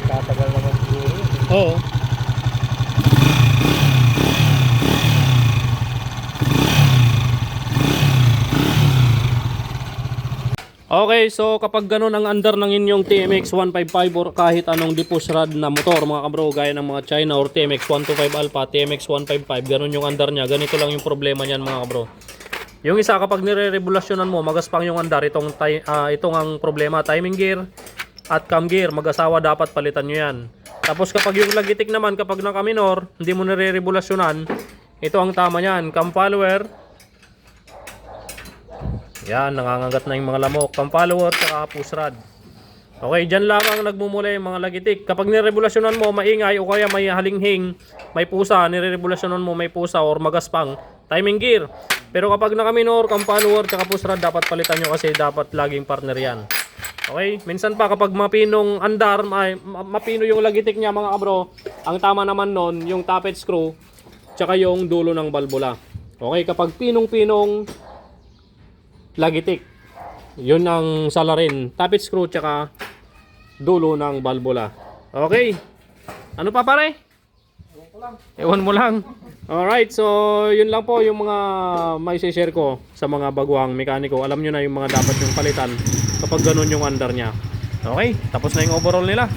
Tatagal naman siguro. Oo. Okay, so kapag ganun ang andar ng inyong TMX 155 or kahit anong diffuse rod na motor mga kabro, gaya ng mga China or TMX 125 Alpha, TMX 155, ganun yung andar niya, ganito lang yung problema niyan mga kabro. Yung isa, kapag nire-regulasyonan mo, magaspang yung andar, itong ang problema, timing gear at cam gear, mag-asawa dapat palitan nyo yan. Tapos kapag yung lagitik naman, kapag naka-minor, hindi mo nire-regulasyonan, ito ang tama niyan, cam follower. Yan, nangangagat na yung mga lamok. Cam follower, saka push rod. Okay, dyan lamang nagmumula yung mga lagitik. Kapag niregulasyonan mo, maingay o kaya may halinghing, may pusa, niregulasyonan mo may pusa or magaspang, timing gear. Pero kapag naka-minor, cam follower, saka push rod, dapat palitan nyo kasi dapat laging partner yan. Okay, minsan pa kapag mapinong andar, mapino yung lagitik niya mga kabro, ang tama naman nun, yung tappet screw, tsaka yung dulo ng balbula. Okay, kapag pinong-pinong lagitik, yun ang salarin, tappet screw tsaka dulo ng balbula. Okay, ano pa pare? Ewan mo lang. Alright, so yun lang po yung mga may share ko sa mga baguhang mekaniko. Alam nyo na yung mga dapat yung palitan kapag ganun yung andar nya. Okay, tapos na yung overall nila.